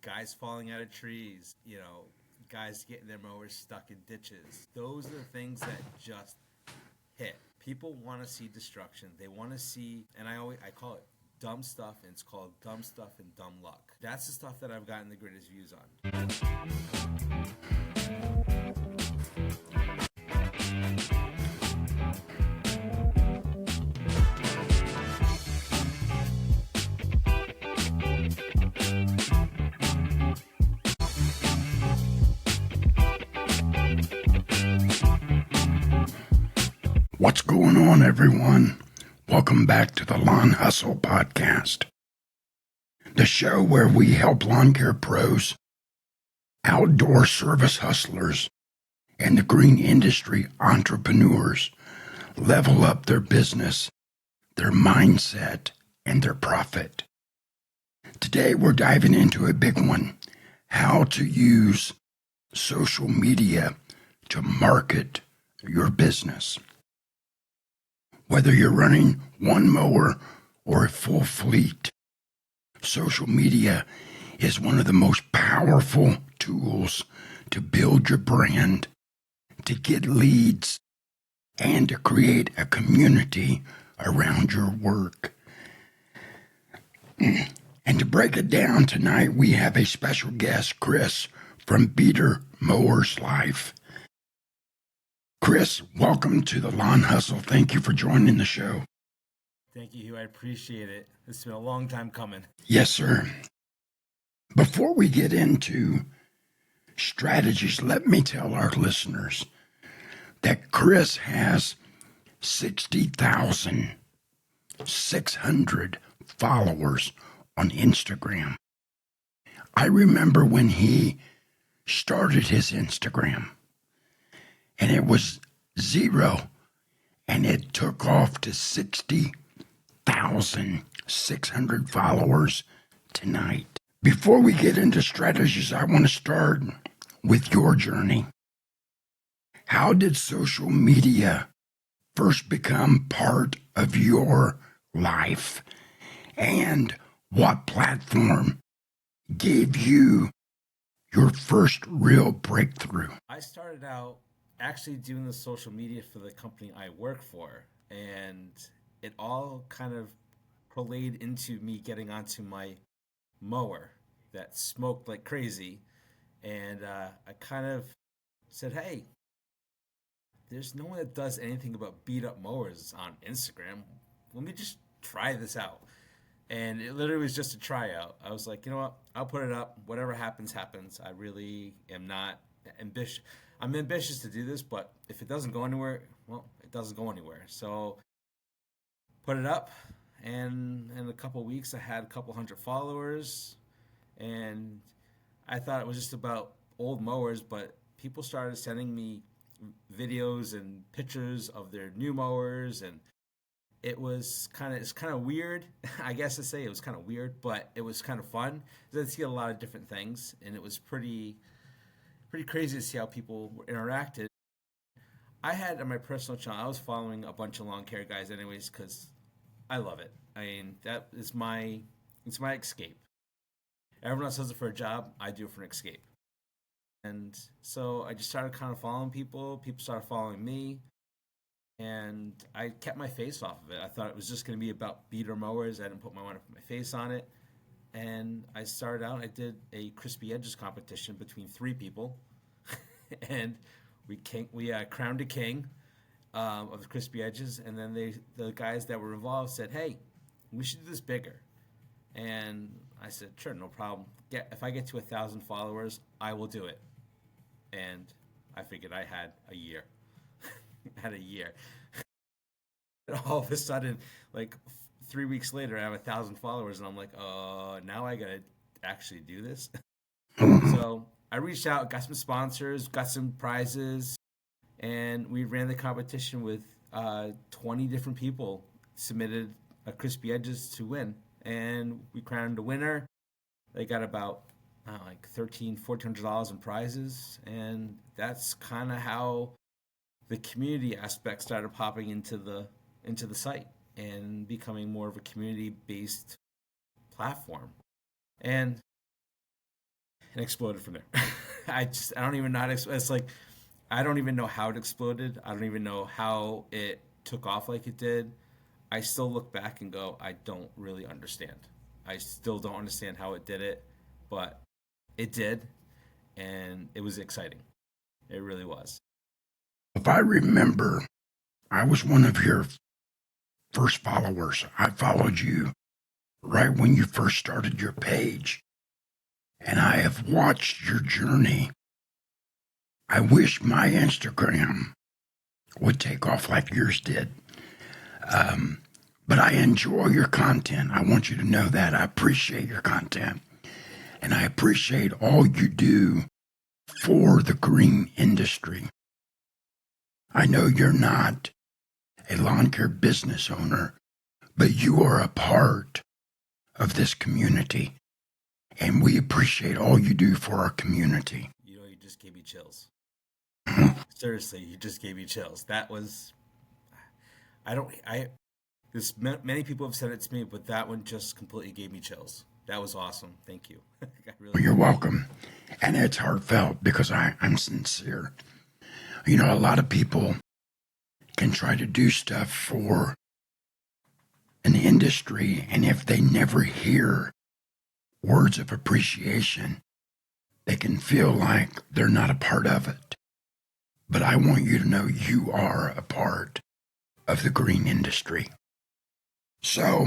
guys falling out of trees, guys getting their mowers stuck in ditches. Those are the things that just hit. People want to see destruction. They want to see, and I call it dumb stuff, and it's called dumb stuff and dumb luck. That's the stuff that I've gotten the greatest views on. What's going on, everyone? Welcome back to the Lawn Hustle Podcast, the show where we help lawn care pros, outdoor service hustlers, and the green industry entrepreneurs level up their business, their mindset, and their profit. Today, we're diving into a big one: how to use social media to market your business. Whether you're running one mower or a full fleet, social media is one of the most powerful tools to build your brand, to get leads, and to create a community around your work. And to break it down tonight, we have a special guest, Chris from Beater Mowers Life. Chris, welcome to the Lawn Hustle. Thank you for joining the show. Thank you, Hugh. I appreciate it. It's been a long time coming. Yes, sir. Before we get into strategies, let me tell our listeners that Chris has 60,600 followers on Instagram. I remember when he started his Instagram, and it was 0, and it took off to 60,600 followers tonight. Before we get into strategies, I want to start with your journey. How did social media first become part of your life? And what platform gave you your first real breakthrough? I started out actually doing the social media for the company I work for, and it all kind of parlayed into me getting onto my mower that smoked like crazy. And I kind of said, hey, there's no one that does anything about beat up mowers on Instagram. Let me just try this out. And it literally was just a tryout. I was like, you know what? I'll put it up. Whatever happens, happens. I really am not ambitious. I'm ambitious to do this, but if it doesn't go anywhere, well, it doesn't go anywhere. So put it up, and in a couple of weeks, I had a couple hundred followers, and I thought it was just about old mowers, but people started sending me videos and pictures of their new mowers, and it's kind of weird. I guess to say it was kind of weird, but it was kind of fun. I see a lot of different things, and it was pretty crazy to see how people interacted. I had on my personal channel, I was following a bunch of lawn care guys anyways because I love it. I mean, it's my escape. Everyone else does it for a job. I do it for an escape. And so I just started kind of following people. People started following me. And I kept my face off of it. I thought it was just going to be about beater mowers. I didn't want to put my face on it. And I started out, I did a Crispy Edges competition between 3 people. And we crowned a king of the Crispy Edges. And then the guys that were involved said, hey, we should do this bigger. And I said, sure, no problem. If I get to 1,000 followers, I will do it. And I figured I had a year. And all of a sudden, like 3 weeks later, I have 1,000 followers, and I'm like, now I gotta actually do this. So I reached out, got some sponsors, got some prizes, and we ran the competition with 20 different people submitted a Crispy Edges to win, and we crowned a winner. They got about like $1,400 in prizes, and that's kind of how the community aspect started popping into the site and becoming more of a community-based platform. And and exploded from there. I don't even know how to, it's like, I don't even know how it exploded. I don't even know how it took off like it did. I still look back and go, I don't really understand. I still don't understand how it did it, but it did, and it was exciting. It really was. If I remember, I was one of your first followers. I followed you right when you first started your page, and I have watched your journey. I wish my Instagram would take off like yours did. But I enjoy your content. I want you to know that. I appreciate your content. And I appreciate all you do for the green industry. I know you're not a lawn care business owner, but you are a part of this community. And we appreciate all you do for our community. You know, you just gave me chills. Seriously, you just gave me chills. That was, many people have said it to me, but that one just completely gave me chills. That was awesome. Thank you. You're welcome. And it's heartfelt because I'm sincere. You know, a lot of people can try to do stuff for an industry, and if they never hear words of appreciation, they can feel like they're not a part of it. But I want you to know you are a part of the green industry. So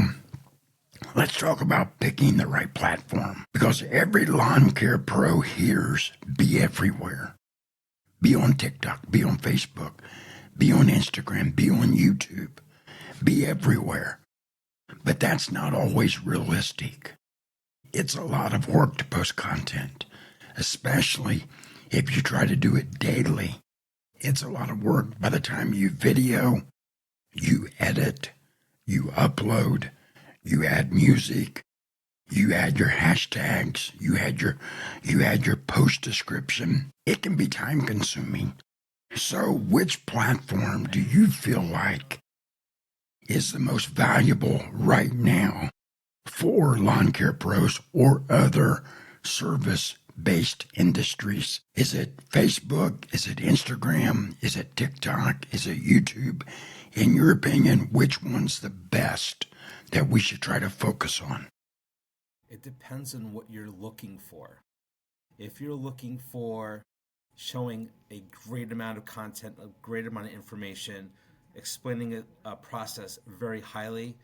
let's talk about picking the right platform, because every lawn care pro hears be everywhere. Be on TikTok, be on Facebook, be on Instagram, be on YouTube, be everywhere. But that's not always realistic. It's a lot of work to post content, especially if you try to do it daily. It's a lot of work. By the time you video, you edit, you upload, you add music, you add your hashtags, you add your post description. It can be time consuming. So which platform do you feel like is the most valuable right now for lawn care pros or other service-based industries? Is it Facebook? Is it Instagram? Is it TikTok? Is it YouTube? In your opinion, which one's the best that we should try to focus on? It depends on what you're looking for. If you're looking for showing a great amount of content, a great amount of information, explaining a process very highly,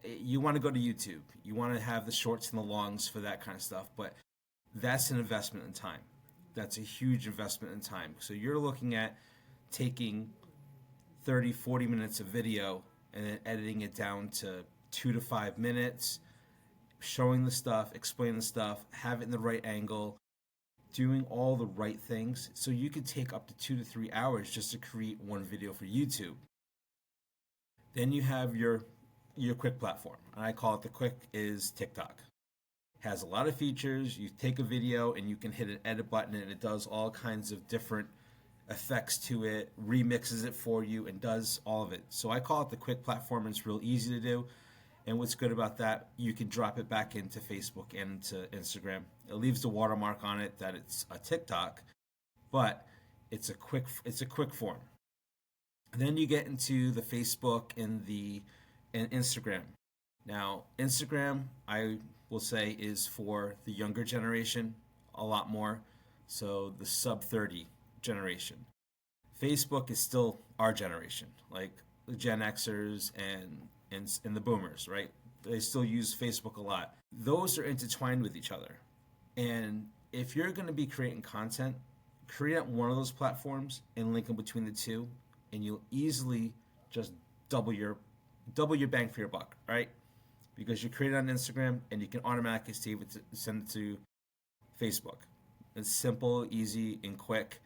you want to go to YouTube. You want to have the shorts and the longs for that kind of stuff, but that's an investment in time. That's a huge investment in time. So you're looking at taking 30, 40 minutes of video and then editing it down to 2 to 5 minutes, showing the stuff, explaining the stuff, have it in the right angle, doing all the right things. So you could take up to 2 to 3 hours just to create one video for YouTube. Then you have your quick platform. I call it the quick is TikTok. Has a lot of features. You take a video and you can hit an edit button and it does all kinds of different effects to it, remixes it for you, and does all of it. So I call it the quick platform, and it's real easy to do. And what's good about that, you can drop it back into Facebook and into Instagram. It leaves the watermark on it that it's a TikTok, but it's a quick form. And then you get into the Facebook and Instagram. Now, Instagram, I will say, is for the younger generation a lot more. So the sub 30 generation. Facebook is still our generation, like the Gen Xers and the boomers, right? They still use Facebook a lot. Those are intertwined with each other. And if you're going to be creating content, create on one of those platforms and link them between the two, and you'll easily just double your bang for your buck, right? Because you create it on Instagram and you can automatically send it to Facebook. It's simple, easy, and quick.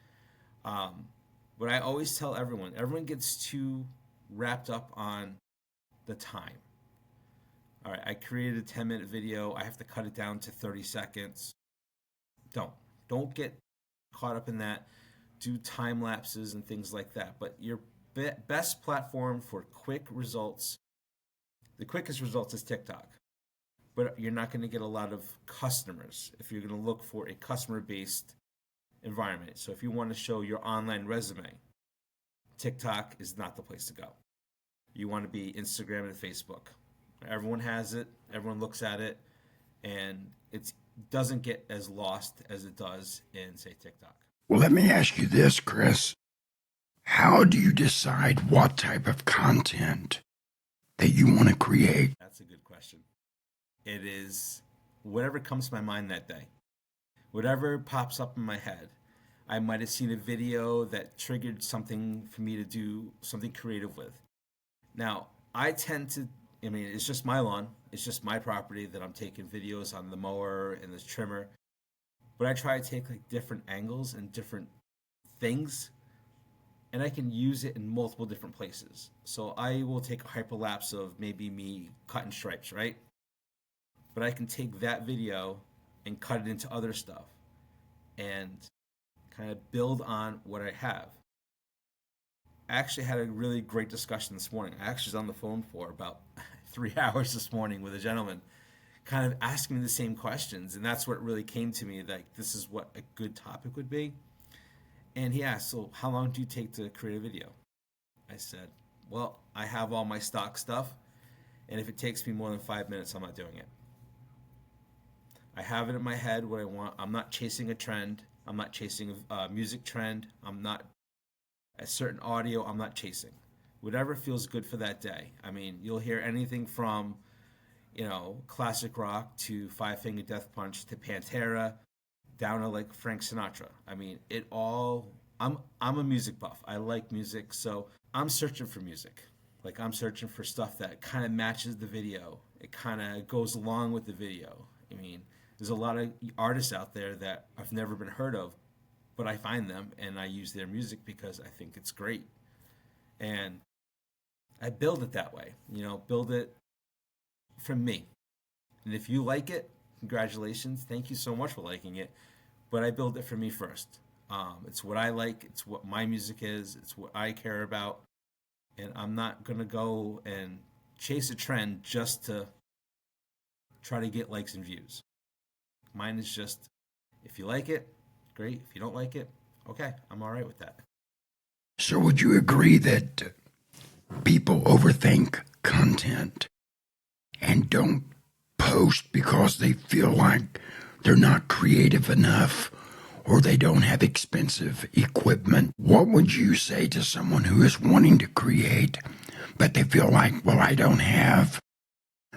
But I always tell everyone gets too wrapped up on the time. All right, I created a 10-minute video. I have to cut it down to 30 seconds. Don't get caught up in that. Do time lapses and things like that. But your best platform for quick results, the quickest results is TikTok. but you're not going to get a lot of customers if you're going to look for a customer based environment. So if you want to show your online resume, TikTok is not the place to go. You want to be Instagram and Facebook. Everyone has it, everyone looks at it, and it doesn't get as lost as it does in, say, TikTok. Well, let me ask you this, Chris. How do you decide what type of content that you want to create? That's a good question. It is whatever comes to my mind that day. Whatever pops up in my head. I might have seen a video that triggered something for me to do something creative with. Now, it's just my lawn. It's just my property that I'm taking videos on the mower and the trimmer. But I try to take like different angles and different things, and I can use it in multiple different places. So I will take a hyperlapse of maybe me cutting stripes, right? But I can take that video and cut it into other stuff and kind of build on what I have. I actually had a really great discussion this morning. I actually was on the phone for about 3 hours this morning with a gentleman, kind of asking me the same questions. And that's what really came to me, like, this is what a good topic would be. And he asked, so how long do you take to create a video? I said, well, I have all my stock stuff, and if it takes me more than 5 minutes, I'm not doing it. I have it in my head what I want. I'm not chasing a trend. I'm not chasing a music trend. I'm not a certain audio. I'm not chasing. Whatever feels good for that day. I mean, you'll hear anything from, classic rock to Five Finger Death Punch to Pantera, down to like Frank Sinatra. I mean, I'm a music buff. I like music, so I'm searching for music. Like, I'm searching for stuff that kind of matches the video. It kind of goes along with the video. I mean, there's a lot of artists out there that I've never been heard of, but I find them and I use their music because I think it's great. And I build it that way, build it from me. And if you like it, congratulations. Thank you so much for liking it. But I build it for me first. It's what I like. It's what my music is. It's what I care about. And I'm not going to go and chase a trend just to try to get likes and views. Mine is just, if you like it, great. If you don't like it, okay, I'm all right with that. So would you agree that people overthink content and don't post because they feel like they're not creative enough or they don't have expensive equipment? What would you say to someone who is wanting to create, but they feel like, well, I don't have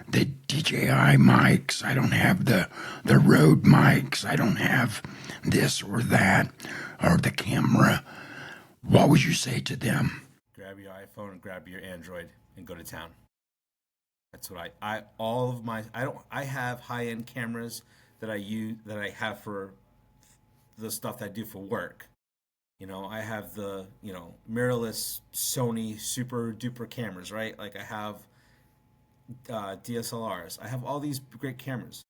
the DJI mics, I don't have the Rode mics, I don't have this or that, or the camera? What would you say to them? Grab your iPhone and grab your Android and go to town. That's what I have high-end cameras that I use, that I have for the stuff that I do for work. I have the, mirrorless Sony super duper cameras, right? Like, I have DSLRs. I have all these great cameras.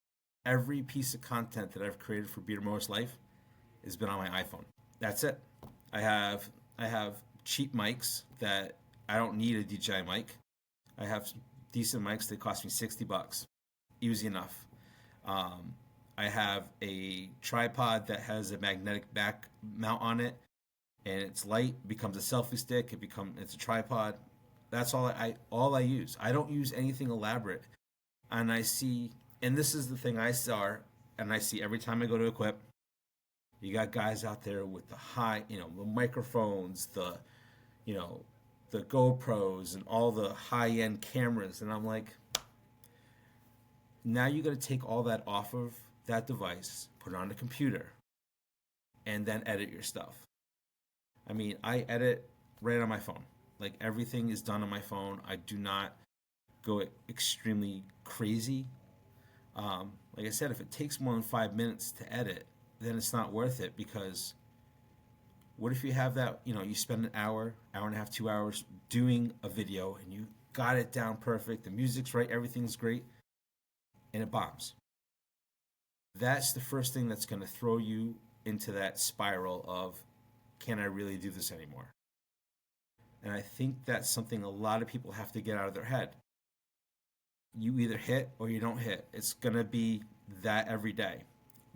Every piece of content that I've created for Beater Mowers Life has been on my iPhone. That's it. I have cheap mics that I don't need a DJI mic. I have decent mics that cost me $60. Easy enough. I have a tripod that has a magnetic back mount on it, and it's light, becomes a selfie stick, it's a tripod. That's all I use. I don't use anything elaborate. And this is the thing I saw, and I see every time I go to Equip, you got guys out there with the high, the microphones, the GoPros and all the high-end cameras. And I'm like, now you got to take all that off of that device, put it on the computer, and then edit your stuff. I mean, I edit right on my phone. Like, everything is done on my phone. I do not go extremely crazy. Like I said, if it takes more than 5 minutes to edit, then it's not worth it, because what if you have that, you spend an hour and a half, 2 hours doing a video and you got it down perfect, the music's right, everything's great, and it bombs. That's the first thing that's going to throw you into that spiral of, can I really do this anymore? And I think that's something a lot of people have to get out of their head. you either hit or you don't hit. It's gonna be that every day.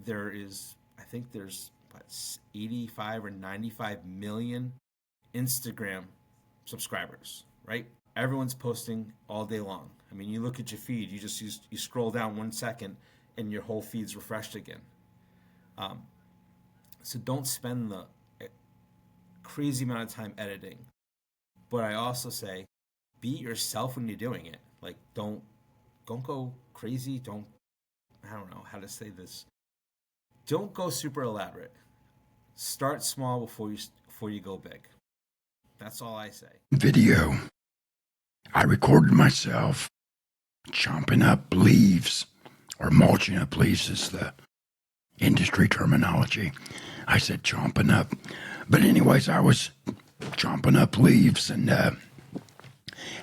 I think there's what, 85 or 95 million Instagram subscribers, right? Everyone's posting all day long. I mean, you look at your feed, you scroll down 1 second, and your whole feed's refreshed again. Um, so don't spend the crazy amount of time editing. But I also say, be yourself when you're doing it. Like, don't go crazy. I don't know how to say this. Don't go super elaborate. Start small before you go big. That's all I say. Video. I recorded myself chomping up leaves, or mulching up leaves is the industry terminology. I said chomping up. But anyways, I was chomping up leaves and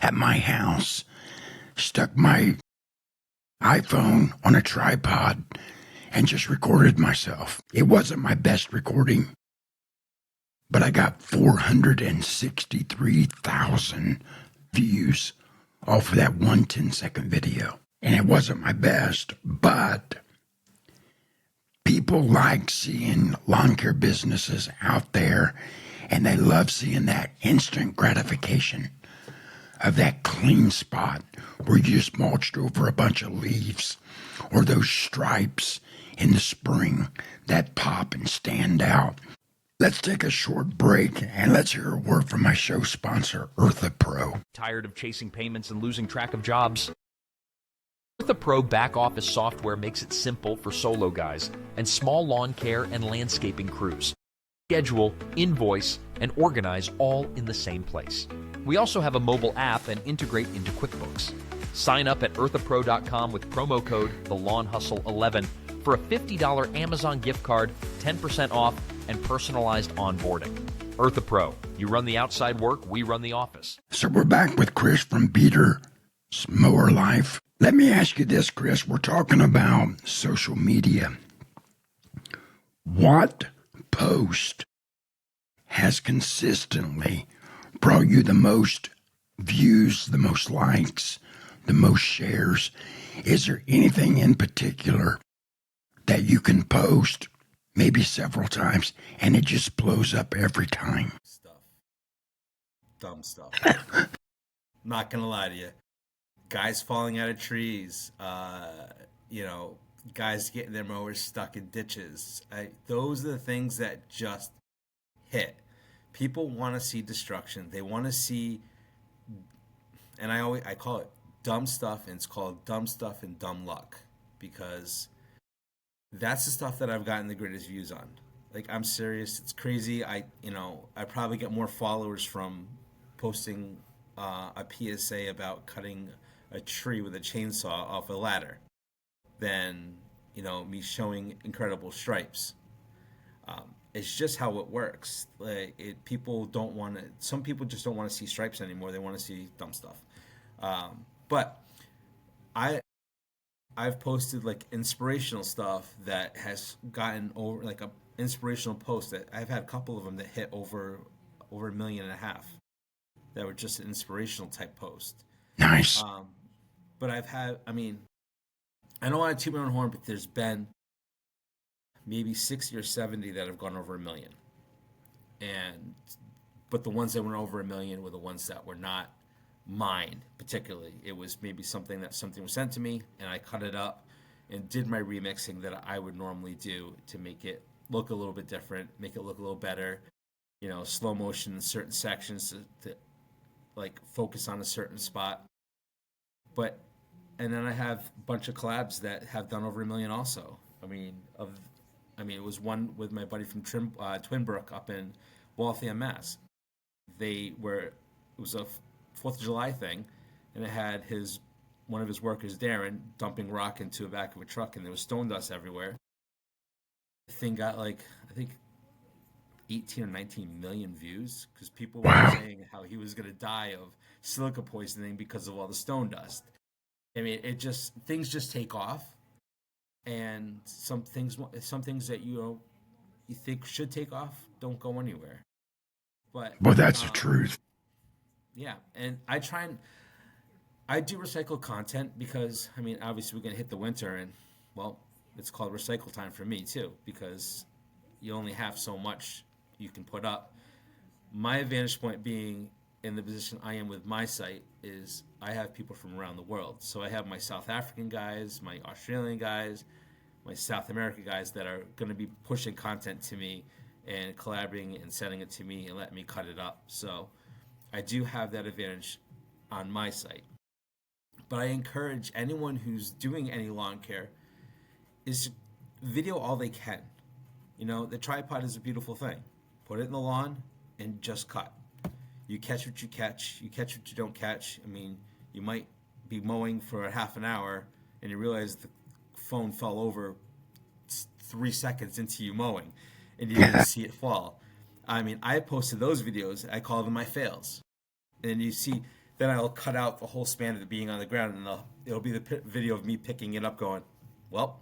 at my house, stuck my iPhone on a tripod and just recorded myself. It wasn't my best recording, but I got 463,000 views off of that 10-second video. And it wasn't my best, but people like seeing lawn care businesses out there, and they love seeing that instant gratification of that clean spot where you just mulched over a bunch of leaves, or those stripes in the spring that pop and stand out. Let's take a short break and let's hear a word from my show sponsor, Eartha Pro. Tired of chasing payments and losing track of jobs? Eartha Pro back office software makes it simple for solo guys and small lawn care and landscaping crews. Schedule, invoice, and organize all in the same place. We also have a mobile app and integrate into QuickBooks. Sign up at earthapro.com with promo code TheLawnHustle11 for a $50 Amazon gift card, 10% off, and personalized onboarding. Eartha Pro. You run the outside work, we run the office. So we're back with Chris from Beater's Mower Life. Let me ask you this, Chris. We're talking about social media. What post has consistently brought you the most views, the most likes, the most shares? Is there anything in particular that you can post maybe several times and it just blows up every time? Dumb stuff. Not gonna lie to you. Guys falling out of trees, guys getting their mowers stuck in ditches. Those are the things that just hit. People want to see destruction. They want to see, and I call it dumb stuff, and it's called dumb stuff and dumb luck, because that's the stuff that I've gotten the greatest views on. Like, I'm serious. It's crazy. I probably get more followers from posting a PSA about cutting a tree with a chainsaw off a ladder than me showing incredible stripes. It's just how it works. People don't want to. Some people just don't want to see stripes anymore. They want to see dumb stuff. But I've posted like inspirational stuff that has gotten over, like a inspirational post that I've had a couple of them that hit over 1.5 million that were just an inspirational type post. Nice. But I don't want to toot my own horn, but there's been maybe 60 or 70 that have gone over 1 million. But the ones that went over 1 million were the ones that were not mine particularly. It was maybe something was sent to me, and I cut it up and did my remixing that I would normally do to make it look a little bit different, make it look a little better, slow motion in certain sections to like focus on a certain spot. And then I have a bunch of collabs that have done over 1 million also. It was one with my buddy from Twinbrook up in Waltham, Mass. It was a 4th of July thing, and it had one of his workers, Darren, dumping rock into the back of a truck, and there was stone dust everywhere. The thing got I think 18 or 19 million views because people were saying how he was going to die of silica poisoning because of all the stone dust. Things just take off, and some things that you think should take off don't go anywhere. But Well, that's the truth. Yeah, and I I do recycle content because, I mean, obviously we're going to hit the winter and, well, it's called recycle time for me too because you only have so much you can put up. My vantage point being in the position I am with my site is I have people from around the world. So I have my South African guys, my Australian guys, my South America guys that are going to be pushing content to me and collaborating and sending it to me and letting me cut it up. So I do have that advantage on my site. But I encourage anyone who's doing any lawn care is to video all they can. You know, the tripod is a beautiful thing. Put it in the lawn and just cut. You catch what you catch. You catch what you don't catch. I mean, you might be mowing for a half an hour and you realize the phone fell over 3 seconds into you mowing and you didn't see it fall. I mean, I posted those videos. I call them my fails. And you see, then I'll cut out the whole span of it being on the ground and it'll be the video of me picking it up going, well,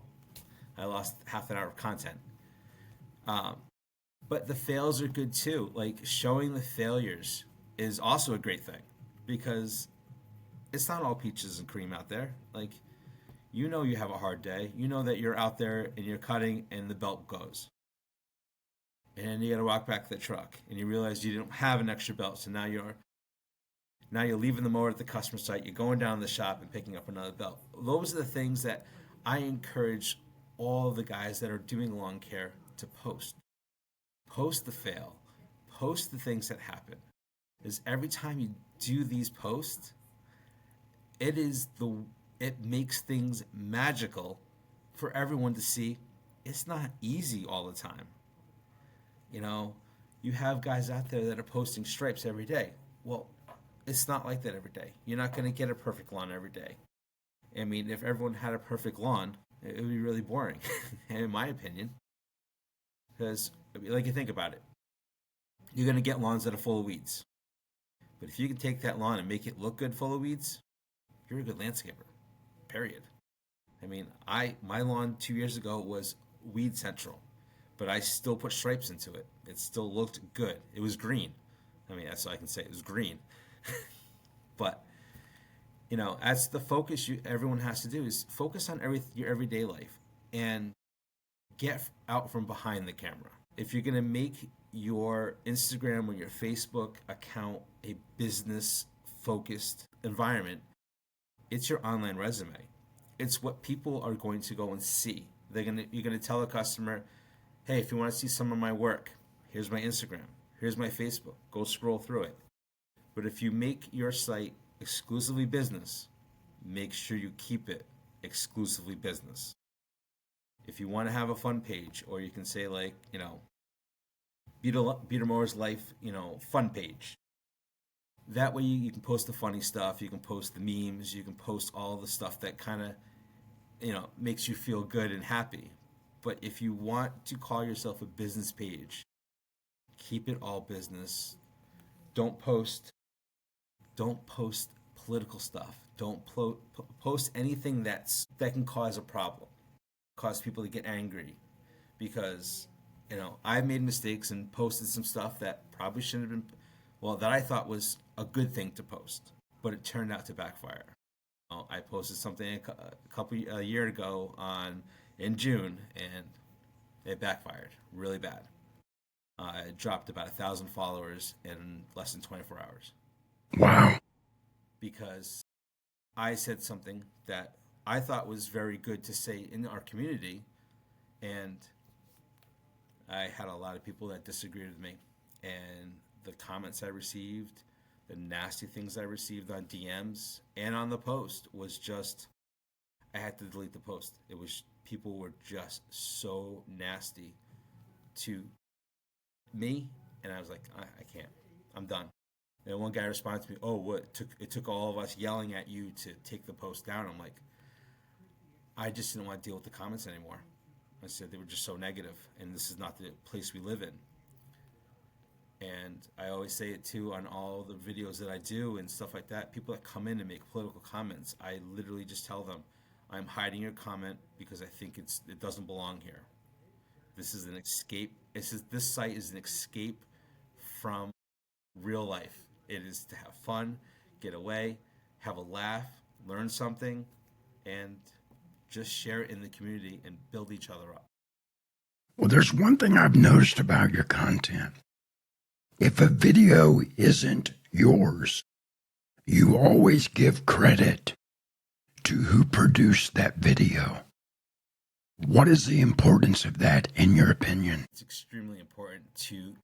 I lost half an hour of content. But the fails are good too. Like showing the failures is also a great thing because it's not all peaches and cream out there. Like, you know, you have a hard day. You know that you're out there and you're cutting and the belt goes. And you got to walk back to the truck and you realize you didn't have an extra belt. So now you're leaving the mower at the customer site. You're going down to the shop and picking up another belt. Those are the things that I encourage all the guys that are doing lawn care to post. Post the fail. Post the things that happen. Because every time you do these posts, it makes things magical for everyone to see. It's not easy all the time. You know, you have guys out there that are posting stripes every day. Well, it's not like that every day. You're not going to get a perfect lawn every day. I mean, if everyone had a perfect lawn, it would be really boring, in my opinion. Because, like, you think about it, you're going to get lawns that are full of weeds. But if you can take that lawn and make it look good full of weeds, you're a good landscaper, period. I mean, my lawn 2 years ago was weed central, but I still put stripes into it. It still looked good. It was green. I mean, that's all I can say. It was green. But, you know, that's the focus everyone has to do is focus on your everyday life and get out from behind the camera. If you're going to make your Instagram or your Facebook account a business-focused environment, it's your online resume. It's what people are going to go and see. You're going to tell a customer, hey, if you want to see some of my work, here's my Instagram, here's my Facebook. Go scroll through it. But if you make your site exclusively business, make sure you keep it exclusively business. If you want to have a fun page, or you can say like, you know, Beater Mowers Life, you know, fun page. That way you can post the funny stuff, you can post the memes, you can post all the stuff that kind of, you know, makes you feel good and happy. But if you want to call yourself a business page, keep it all business. Don't post political stuff. Don't post anything that can cause a problem, cause people to get angry, because, you know, I've made mistakes and posted some stuff that probably shouldn't have been, well, that I thought was a good thing to post, but it turned out to backfire. I posted something a year ago in June, and it backfired really bad. It dropped about 1,000 followers in less than 24 hours. Wow. Because I said something that I thought was very good to say in our community, and I had a lot of people that disagreed with me. And the comments I received, the nasty things I received on DMs and on the post was just, I had to delete the post. It was, people were just so nasty to me, and I was like, I can't. I'm done. And one guy responded to me, oh, what? It took all of us yelling at you to take the post down. I'm like, I just didn't want to deal with the comments anymore. I said they were just so negative, and this is not the place we live in. And I always say it too on all the videos that I do and stuff like that. People that come in and make political comments, I literally just tell them, I'm hiding your comment because I think it doesn't belong here. This is an escape. This site is an escape from real life. It is to have fun, get away, have a laugh, learn something, and just share it in the community and build each other up. Well, there's one thing I've noticed about your content. If a video isn't yours, you always give credit to who produced that video. What is the importance of that, in your opinion? It's extremely important to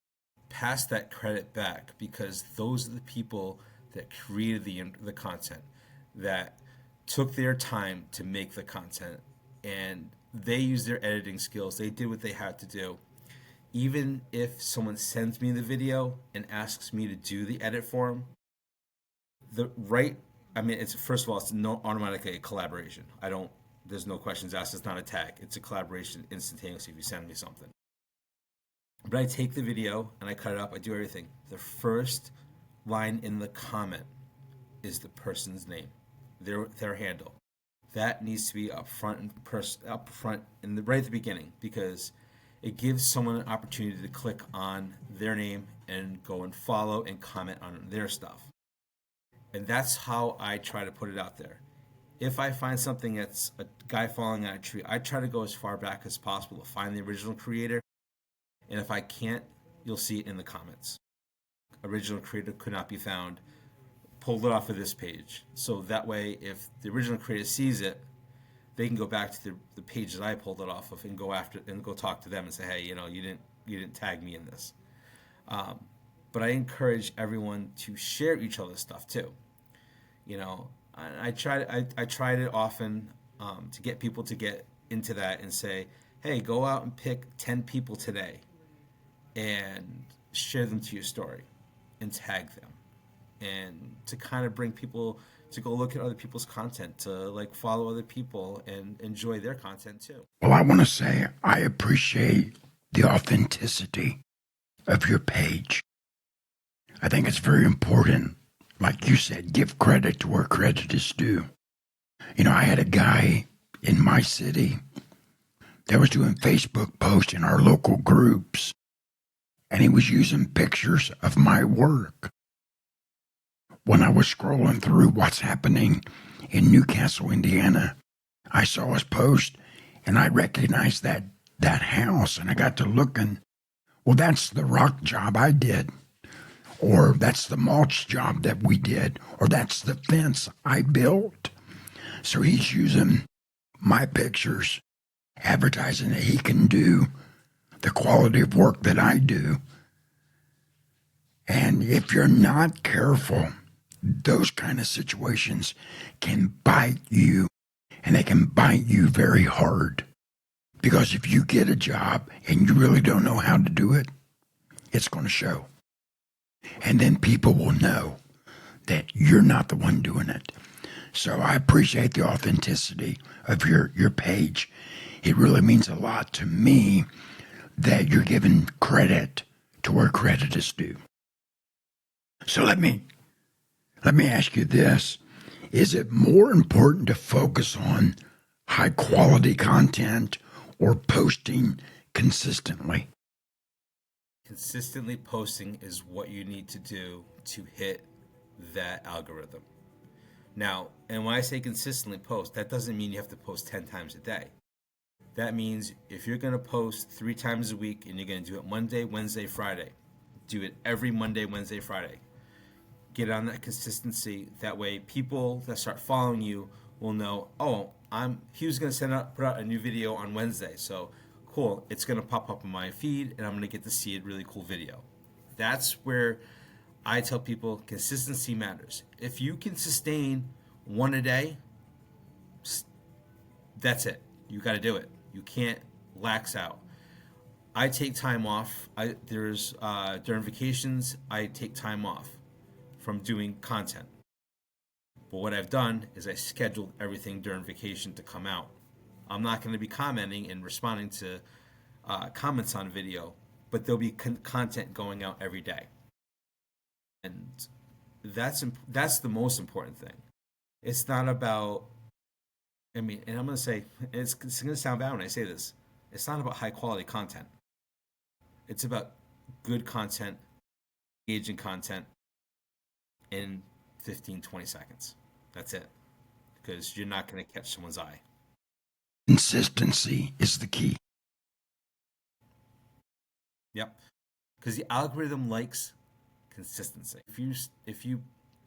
pass that credit back, because those are the people that created the content, that took their time to make the content, and they used their editing skills. They did what they had to do. Even if someone sends me the video and asks me to do the edit for them, it's first of all, it's no automatically a collaboration. There's no questions asked. It's not a tag. It's a collaboration instantaneously if you send me something. But I take the video and I cut it up. I do everything. The first line in the comment is the person's name, their handle. That needs to be up front right at the beginning, because it gives someone an opportunity to click on their name and go and follow and comment on their stuff. And that's how I try to put it out there. If I find something that's a guy falling on a tree, I try to go as far back as possible to find the original creator. And if I can't, you'll see it in the comments. Original creator could not be found. Pulled it off of this page. So that way, if the original creator sees it, they can go back to the page that I pulled it off of and go talk to them and say, hey, you didn't tag me in this. But I encourage everyone to share each other's stuff too. I tried it often to get people to get into that and say, hey, go out and pick 10 people today and share them to your story and tag them, and to kind of bring people to go look at other people's content, to follow other people and enjoy their content too. Well, I want to say I appreciate the authenticity of your page. I think it's very important. Like you said, give credit to where credit is due. I had a guy in my city that was doing Facebook posts in our local groups, and he was using pictures of my work. When I was scrolling through what's happening in Newcastle, Indiana, I saw his post, and I recognized that house, and I got to looking, well, that's the rock job I did. Or that's the mulch job that we did, or that's the fence I built. So he's using my pictures, advertising that he can do the quality of work that I do. And if you're not careful, those kind of situations can bite you, and they can bite you very hard. Because if you get a job and you really don't know how to do it, it's going to show. And then people will know that you're not the one doing it. So I appreciate the authenticity of your page. It really means a lot to me that you're giving credit to where credit is due. So let me ask you this. Is it more important to focus on high quality content or posting consistently? Consistently posting is what you need to do to hit that algorithm. Now, and when I say consistently post, that doesn't mean you have to post 10 times a day. That means if you're going to post 3 times a week and you're going to do it Monday, Wednesday, Friday, do it every Monday, Wednesday, Friday. Get on that consistency. That way people that start following you will know, oh, he was going to put out a new video on Wednesday. So cool, it's going to pop up in my feed and I'm going to get to see a really cool video. That's where I tell people consistency matters. If you can sustain 1 a day, that's it. You got to do it. You can't lax out. I take time off. During vacations, I take time off from doing content. But what I've done is I scheduled everything during vacation to come out. I'm not going to be commenting and responding to comments on video, but there'll be content going out every day. And that's the most important thing. It's not about, and I'm going to say, it's going to sound bad when I say this, it's not about high quality content. It's about good content, engaging content in 15, 20 seconds. That's it. Because you're not going to catch someone's eye. Consistency is the key. Yep. Because the algorithm likes consistency.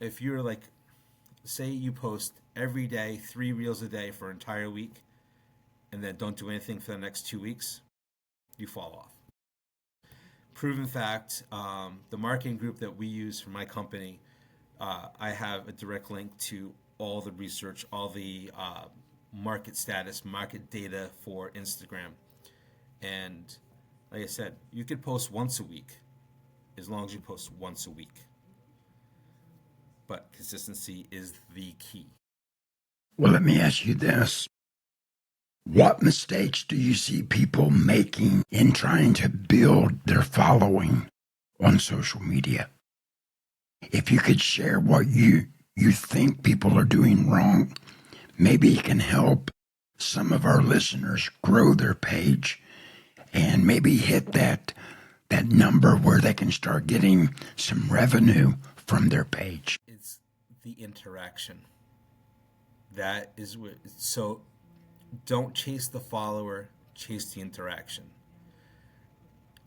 If you're like, say you post every day 3 reels a day for an entire week, and then don't do anything for the next 2 weeks, you fall off. Proven fact, the marketing group that we use for my company, I have a direct link to all the research, all the market status, market data for Instagram. And like I said, you could post once a week as long as you post once a week. But consistency is the key. Well, let me ask you this. What mistakes do you see people making in trying to build their following on social media? If you could share what you think people are doing wrong, maybe it can help some of our listeners grow their page and maybe hit that number where they can start getting some revenue from their page. It's the interaction. That is what, so don't chase the follower, chase the interaction.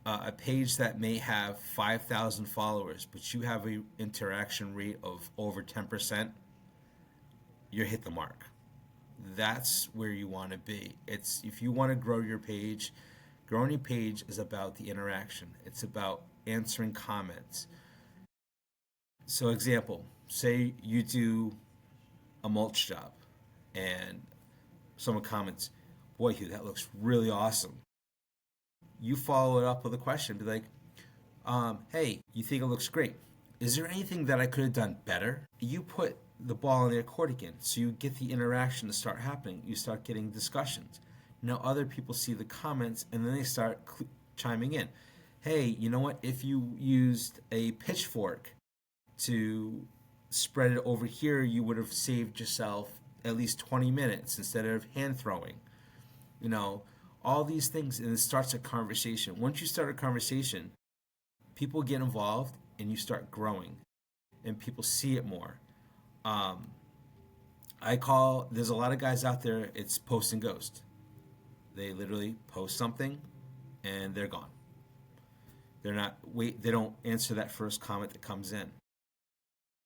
A page that may have 5,000 followers, but you have an interaction rate of over 10%, you hit the mark. That's where you want to be. It's, if you want to grow your page, growing your page is about the interaction. It's about answering comments. So example, say you do a mulch job and someone comments, boy, Hugh, that looks really awesome. You follow it up with a question, be like, hey, you think it looks great. Is there anything that I could have done better? You put the ball in their court again, so you get the interaction to start happening. You start getting discussions. Now other people see the comments and then they start chiming in. Hey, you know what? If you used a pitchfork to spread it over here, you would have saved yourself at least 20 minutes instead of hand throwing. You know, all these things, and it starts a conversation. Once you start a conversation, people get involved and you start growing and people see it more. There's a lot of guys out there, it's post and ghost. They literally post something and they're gone. They don't answer that first comment that comes in.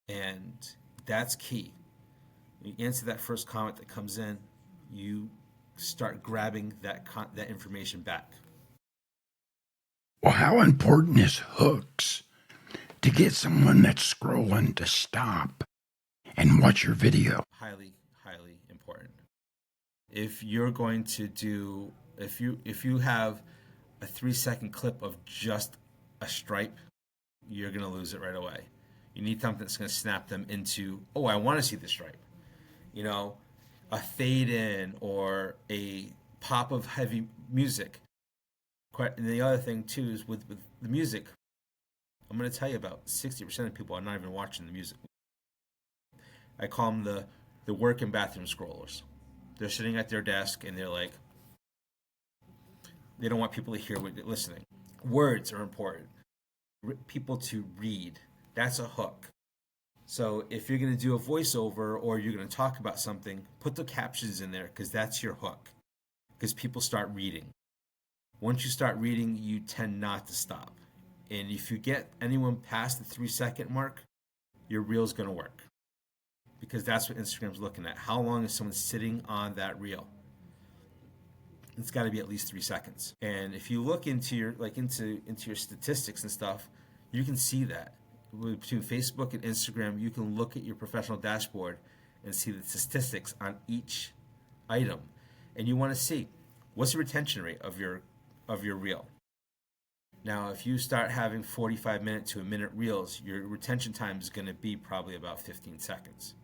And that's key. You answer that first comment that comes in, you start grabbing that information back. Well, how important is hooks to get someone that's scrolling to stop and watch your video? Highly, highly important. If you're going to do, if you have a 3-second clip of just a stripe, you're going to lose it right away. You need something that's going to snap them into, oh, I want to see the stripe. You know, a fade in or a pop of heavy music. And the other thing too is with the music, I'm going to tell you about 60% of people are not even watching the music. I call them the work and bathroom scrollers. They're sitting at their desk and they're like, they don't want people to hear what they're listening. Words are important. People to read. That's a hook. So if you're going to do a voiceover or you're going to talk about something, put the captions in there because that's your hook. Because people start reading. Once you start reading, you tend not to stop. And if you get anyone past the 3-second mark, your reel's going to work. Because that's what Instagram's looking at. How long is someone sitting on that reel? It's got to be at least 3 seconds. And if you look into your into your statistics and stuff, you can see that. Between Facebook and Instagram, you can look at your professional dashboard and see the statistics on each item. And you want to see, what's the retention rate of your reel? Now, if you start having 45-minute to a minute reels, your retention time is going to be probably about 15 seconds.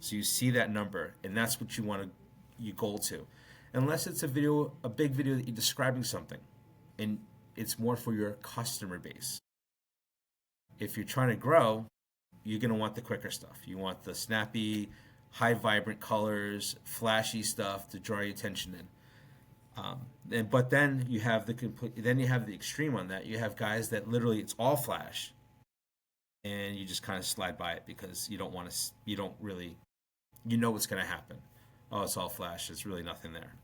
So you see that number, and that's what you goal to. Unless it's a big video that you're describing something, and it's more for your customer base. If you're trying to grow, you're going to want the quicker stuff. You want the snappy, high vibrant colors, flashy stuff to draw your attention in. But then you have the extreme on that. You have guys that literally it's all flash, and you just kind of slide by it because you don't really you know what's going to happen. Oh, it's all flash. There's really nothing there.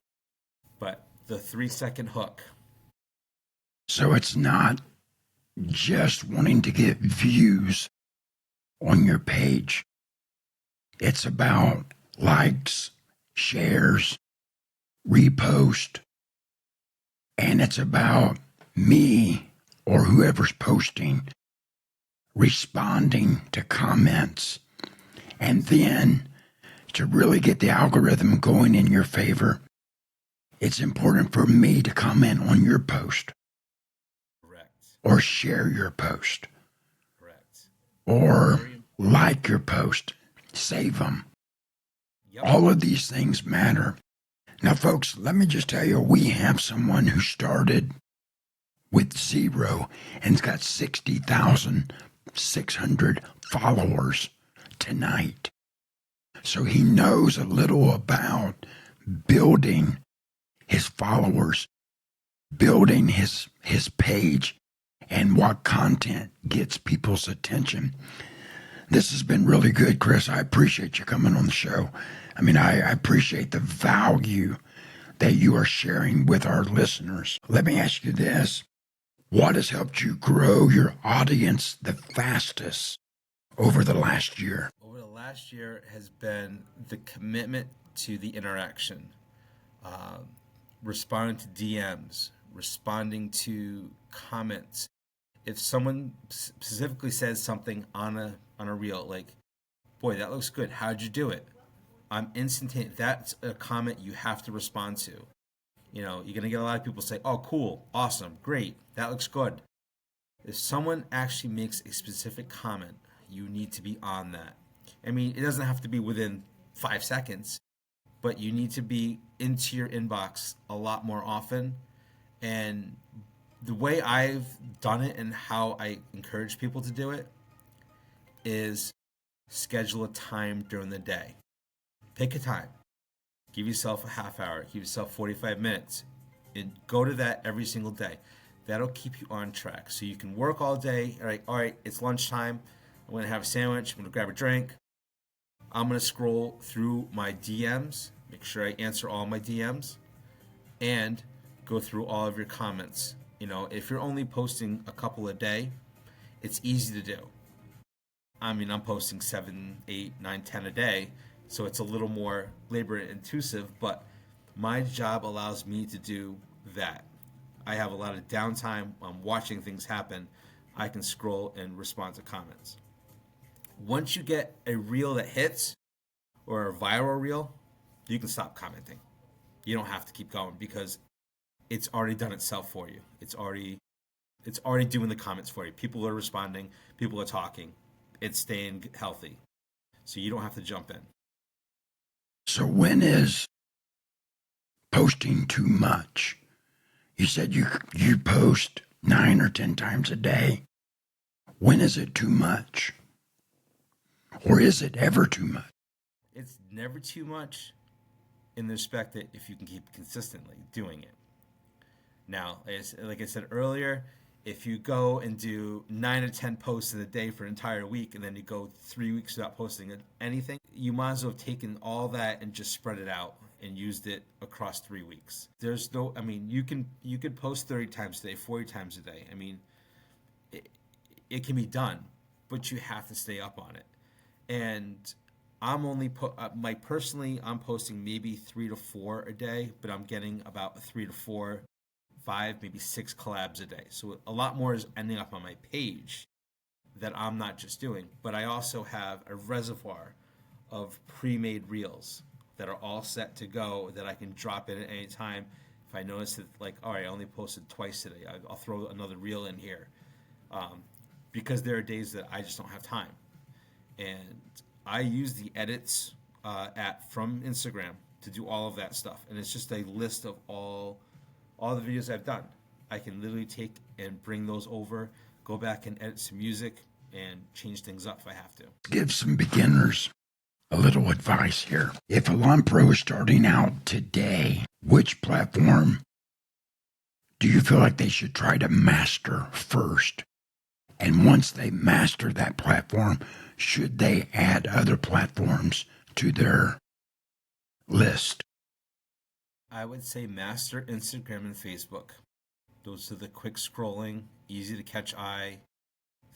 But the 3-second hook. So it's not just wanting to get views on your page. It's about likes, shares, repost, and it's about me or whoever's posting responding to comments. And then to really get the algorithm going in your favor, it's important for me to comment on your post. Correct. Or share your post. Correct. Or like your post. Save them. Yep. All of these things matter. Now, folks, let me just tell you, we have someone who started with 0 and's got 60,600 followers tonight. So he knows a little about building his followers, building his page, and what content gets people's attention. This has been really good, Chris. I appreciate you coming on the show. I mean, I appreciate the value that you are sharing with our listeners. Let me ask you this. What has helped you grow your audience the fastest over the last year? Over the last year has been the commitment to the interaction, responding to DMs, responding to comments. If someone specifically says something on a reel, like, boy, that looks good, how'd you do it? I'm instantaneous. That's a comment you have to respond to. You know, you're going to get a lot of people say, oh, cool, awesome, great, that looks good. If someone actually makes a specific comment, you need to be on that. I mean, it doesn't have to be within 5 seconds, but you need to be into your inbox a lot more often. And the way I've done it and how I encourage people to do it is schedule a time during the day. Pick a time. Give yourself a half hour. Give yourself 45 minutes. And go to that every single day. That'll keep you on track. So you can work all day. All right, it's lunchtime. I'm going to have a sandwich. I'm going to grab a drink. I'm going to scroll through my DMs. Make sure I answer all my DMs. And go through all of your comments. You know, if you're only posting a couple a day, it's easy to do. I mean, I'm posting 7, 8, 9, 10 a day. So it's a little more labor intensive, but my job allows me to do that. I have a lot of downtime. I'm watching things happen. I can scroll and respond to comments. Once you get a reel that hits or a viral reel, you can stop commenting. You don't have to keep going because it's already done itself for you. It's already doing the comments for you. People are responding. People are talking. It's staying healthy. So you don't have to jump in. So when is posting too much? You said you post 9 or 10 times a day. When is it too much? Or is it ever too much? It's never too much in the respect that if you can keep consistently doing it. Now, like I said earlier, if you go and do 9 or 10 posts in a day for an entire week and then you go 3 weeks without posting anything, you might as well have taken all that and just spread it out and used it across 3 weeks. There's no, I mean, you could post 30 times a day, 40 times a day. I mean, it can be done, but you have to stay up on it. And I'm only personally, I'm posting maybe 3 to 4 a day, but I'm getting about 3 to 4, 5, maybe 6 collabs a day. So a lot more is ending up on my page that I'm not just doing, but I also have a reservoir of pre-made reels that are all set to go that I can drop in at any time. If I notice that, like, all right, I only posted twice today, I'll throw another reel in here, because there are days that I just don't have time. And I use the edits app from Instagram to do all of that stuff, and it's just a list of all the videos I've done. I can literally take and bring those over, go back and edit some music, and change things up if I have to. Give some beginners a little advice here. If a lawn pro is starting out today, which platform do you feel like they should try to master first? And once they master that platform, should they add other platforms to their list? I would say master Instagram and Facebook. Those are the quick scrolling, easy to catch eye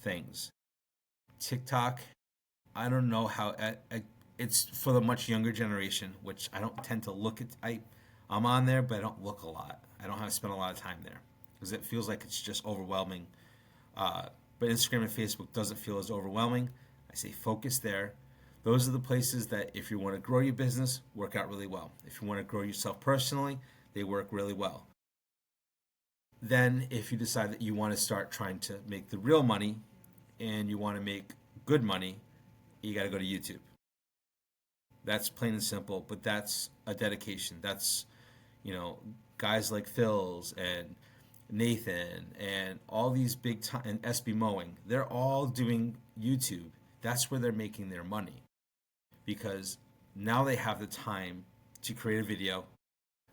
things. TikTok, I don't know how it's for the much younger generation, which I don't tend to look at. I'm on there, but I don't look a lot. I don't have to spend a lot of time there because it feels like it's just overwhelming. But Instagram and Facebook doesn't feel as overwhelming. I say focus there. Those are the places that if you want to grow your business, work out really well. If you want to grow yourself personally, they work really well. Then if you decide that you want to start trying to make the real money and you want to make good money, you got to go to YouTube. That's plain and simple, but that's a dedication. That's, guys like Phil's and Nathan and all these big time, and SB Mowing, they're all doing YouTube. That's where they're making their money because now they have the time to create a video,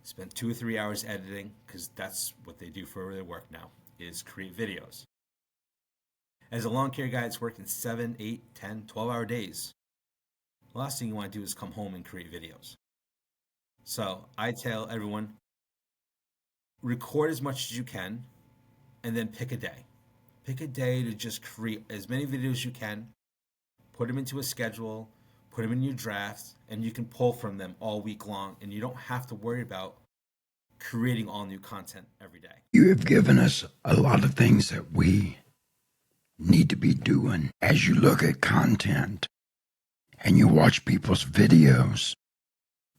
spend 2 or 3 hours editing, because that's what they do for their work now, is create videos. As a lawn care guy, it's working 7, 8, 10, 12-hour days. The last thing you want to do is come home and create videos. So I tell everyone, record as much as you can, and then pick a day. Pick a day to just create as many videos as you can, put them into a schedule, put them in your drafts, and you can pull from them all week long, and you don't have to worry about creating all new content every day. You have given us a lot of things that we need to be doing. As you look at content and you watch people's videos,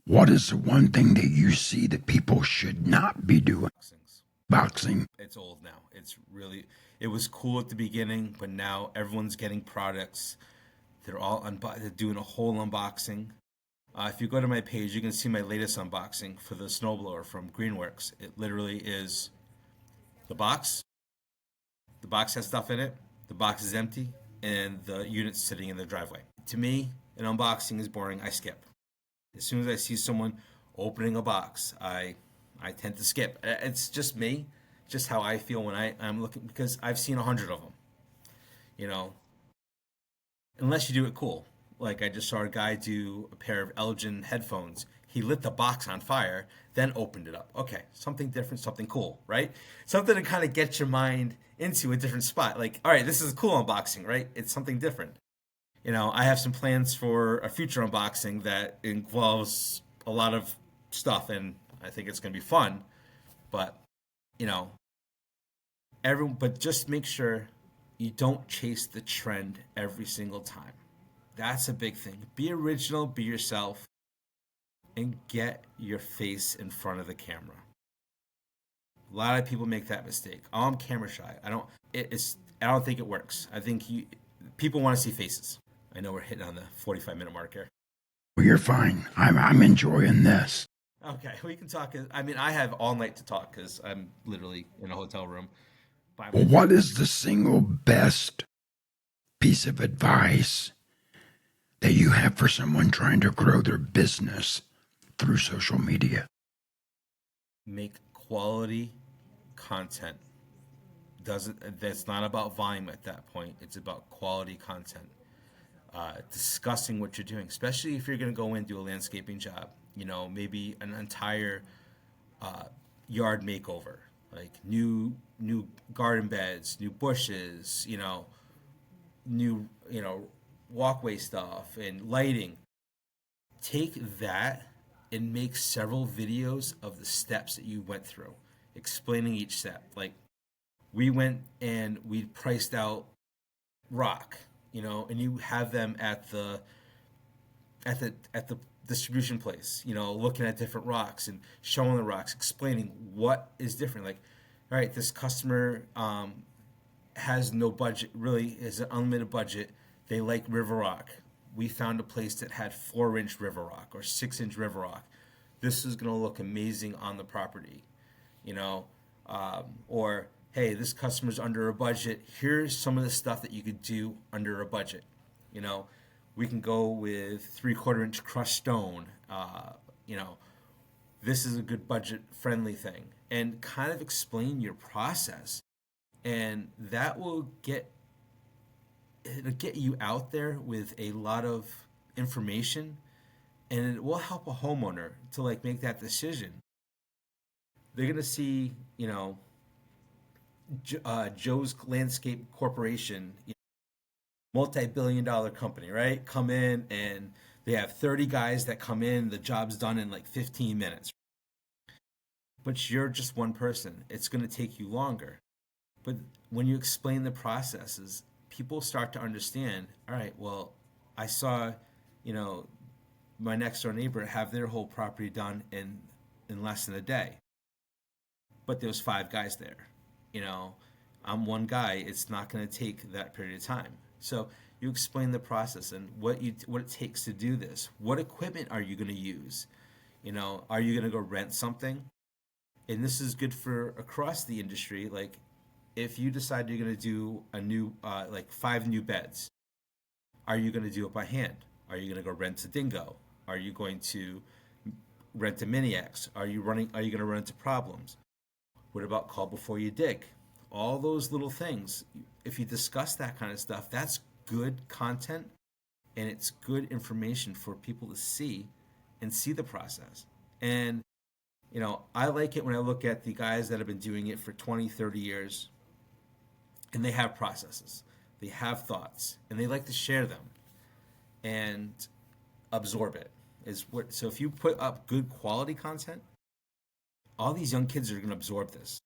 what is the one thing that you see that people should not be doing? Boxing. It's old now. It was cool at the beginning, but now everyone's getting products. They're all they're doing a whole unboxing. If you go to my page, you can see my latest unboxing for the snowblower from Greenworks. It literally is the box. The box has stuff in it. The box is empty, and the unit's sitting in the driveway. To me, an unboxing is boring. I skip. As soon as I see someone opening a box, I tend to skip. It's just me, just how I feel when I'm looking, because I've seen 100 of them. Unless you do it cool. Like I just saw a guy do a pair of Elgin headphones. He lit the box on fire, then opened it up. Okay, something different, something cool, right? Something to kind of get your mind into a different spot. Like, all right, this is a cool unboxing, right? It's something different. I have some plans for a future unboxing that involves a lot of stuff, and I think it's going to be fun. But, but just make sure you don't chase the trend every single time. That's a big thing. Be original, be yourself, and get your face in front of the camera. A lot of people make that mistake. Oh, I'm camera shy. I don't think it works. I think people want to see faces. I know we're hitting on the 45-minute mark here. Well, you're fine. I'm enjoying this. Okay, we can talk. I have all night to talk because I'm literally in a hotel room. Well, what is the single best piece of advice that you have for someone trying to grow their business through social media? Make quality content. That's not about volume at that point. It's about quality content. Discussing what you're doing, especially if you're going to go in and do a landscaping job. Maybe an entire yard makeover, like new garden beds, new bushes, new walkway stuff and lighting. Take that and make several videos of the steps that you went through, explaining each step. Like we went and we priced out rock, and you have them at the distribution place, looking at different rocks and showing the rocks, explaining what is different. Like, all right, this customer has no budget, really is an unlimited budget. They like river rock. We found a place that had 4-inch river rock or 6-inch river rock. This is going to look amazing on the property, or hey, this customer's under a budget. Here's some of the stuff that you could do under a budget. We can go with 3/4-inch crushed stone. This is a good budget-friendly thing, and kind of explain your process, and that will get you out there with a lot of information and it will help a homeowner to like make that decision. They're gonna see, Joe's Landscape Corporation, multi-billion-dollar company, right? Come in and they have 30 guys that come in. The job's done in like 15 minutes. But you're just one person. It's going to take you longer. But when you explain the processes, people start to understand. All right, well, I saw, you know, my next door neighbor have their whole property done in less than a day. But there was 5 guys there. I'm one guy. It's not going to take that period of time. So you explain the process and what it takes to do this. What equipment are you going to use? Are you going to go rent something? And this is good for across the industry. Like, if you decide you're going to do a new, like 5 new beds, are you going to do it by hand? Are you going to go rent a Dingo? Are you going to rent a Mini X? Are you going to run into problems? What about call before you dig? All those little things. If you discuss that kind of stuff, that's good content, and it's good information for people to see and see the process. And I like it when I look at the guys that have been doing it for 20, 30 years, and they have processes, they have thoughts, and they like to share them and absorb it. So if you put up good quality content, all these young kids are going to absorb this.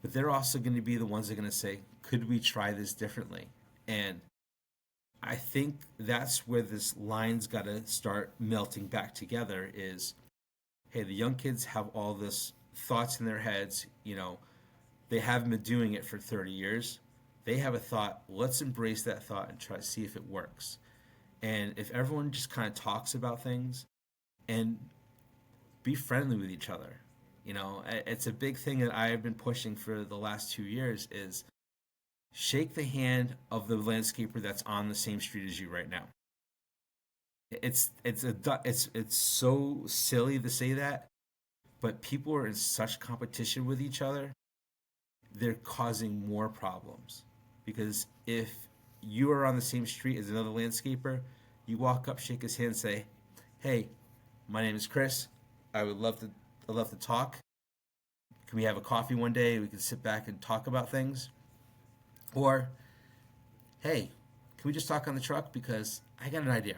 But they're also going to be the ones that are going to say, could we try this differently? And I think that's where this line's got to start melting back together is, hey, the young kids have all this thoughts in their heads. They haven't been doing it for 30 years. They have a thought. Let's embrace that thought and try to see if it works. And if everyone just kind of talks about things and be friendly with each other, it's a big thing that I have been pushing for the last 2 years is shake the hand of the landscaper that's on the same street as you right now. It's so silly to say that, but people are in such competition with each other, they're causing more problems. Because if you are on the same street as another landscaper, you walk up, shake his hand, say, "Hey, my name is Chris. I'd love to talk. Can we have a coffee one day? We can sit back and talk about things." Or, "Hey, can we just talk on the truck? Because I got an idea.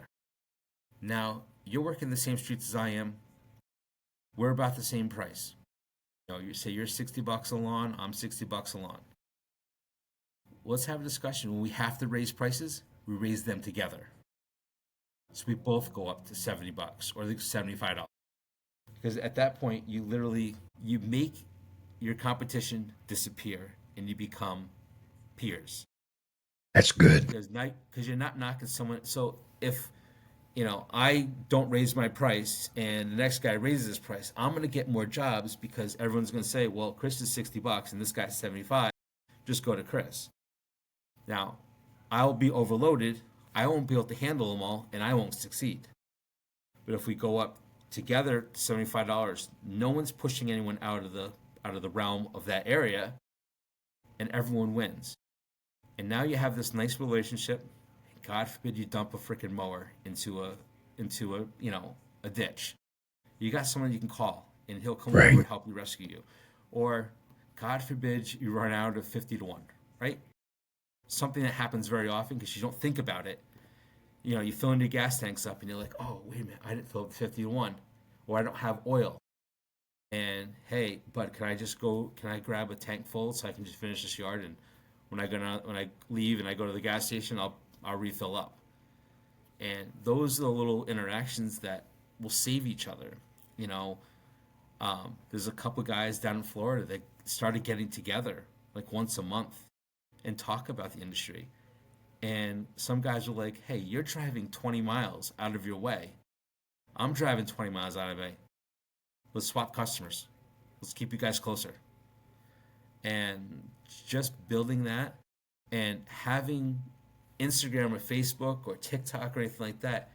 Now, you're working the same streets as I am. We're about the same price. You say you're $60 a lawn, I'm $60 a lawn. Let's have a discussion. When we have to raise prices, we raise them together. So we both go up to $70 or $75. Because at that point, you make your competition disappear and you become peers. That's good. Because you're not knocking someone. So if I don't raise my price and the next guy raises his price, I'm going to get more jobs because everyone's going to say, well, Chris is $60 and this guy's $75. Just go to Chris. Now, I'll be overloaded. I won't be able to handle them all and I won't succeed. But if we go up together to $75, no one's pushing anyone out of the realm of that area, and everyone wins. And now you have this nice relationship. God forbid you dump a freaking mower into a ditch. You got someone you can call, and he'll come over and help you rescue you. Or, God forbid you run out of 50 to 1, right? Something that happens very often because you don't think about it. You fill in your gas tanks up, and you're like, oh, wait a minute, I didn't fill up 50 to 1. Or I don't have oil. And, hey, bud, can I grab a tank full so I can just finish this yard? And when I leave and I go to the gas station, I'll refill up. And those are the little interactions that will save each other. There's a couple guys down in Florida that started getting together like once a month and talk about the industry. And some guys are like, hey, you're driving 20 miles out of your way. I'm driving 20 miles out of my way. Let's swap customers. Let's keep you guys closer. And just building that and having Instagram or Facebook or TikTok or anything like that.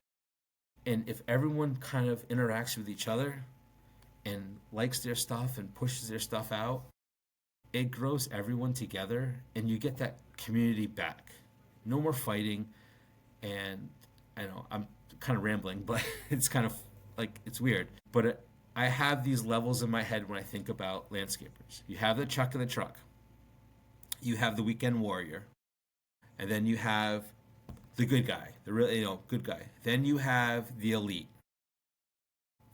And if everyone kind of interacts with each other and likes their stuff and pushes their stuff out, it grows everyone together and you get that community back. No more fighting. And I know kind of rambling, but it's kind of like, it's weird. But I have these levels in my head when I think about landscapers. You have the chuck in the truck, you have the weekend warrior, and then you have the good guy, the really, good guy. Then you have the elite.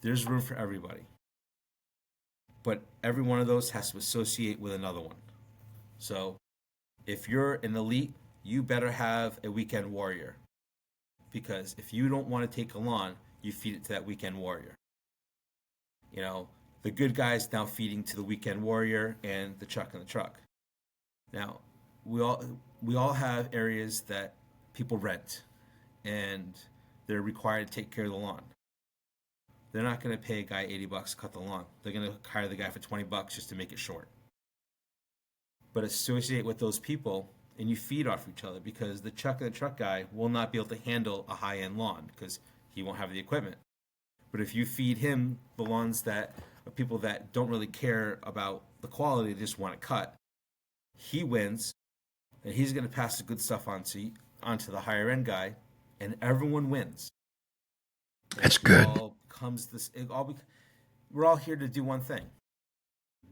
There's room for everybody. But every one of those has to associate with another one. So if you're an elite, you better have a weekend warrior. Because if you don't want to take a lawn, you feed it to that weekend warrior. The good guy's now feeding to the weekend warrior and the chuck in the truck. Now, we all have areas that people rent, and they're required to take care of the lawn. They're not going to pay a guy $80 to cut the lawn. They're going to hire the guy for $20 just to make it short. But associate with those people, and you feed off each other, because the chuck and the truck guy will not be able to handle a high-end lawn because he won't have the equipment. But if you feed him the lawns that are people that don't really care about the quality, they just want it cut, he wins, and he's going to pass the good stuff onto the higher end guy, and everyone wins. That's good. We're all here to do one thing: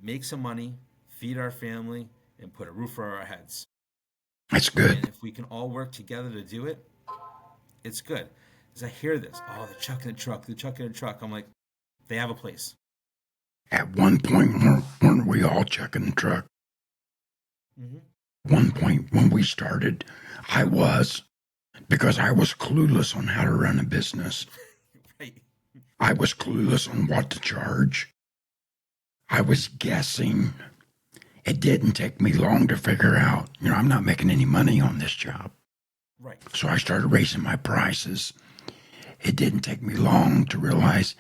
make some money, feed our family, and put a roof over our heads. That's good. And if we can all work together to do it, it's good. As I hear this, the chuck in the truck, I'm like, they have a place. At one point, weren't we all chucking the truck? Mm-hmm. One point when we started, because I was clueless on how to run a business. Right. I was clueless on what to charge. I was guessing. It didn't take me long to figure out, I'm not making any money on this job. Right. So I started raising my prices. It didn't take me long to realize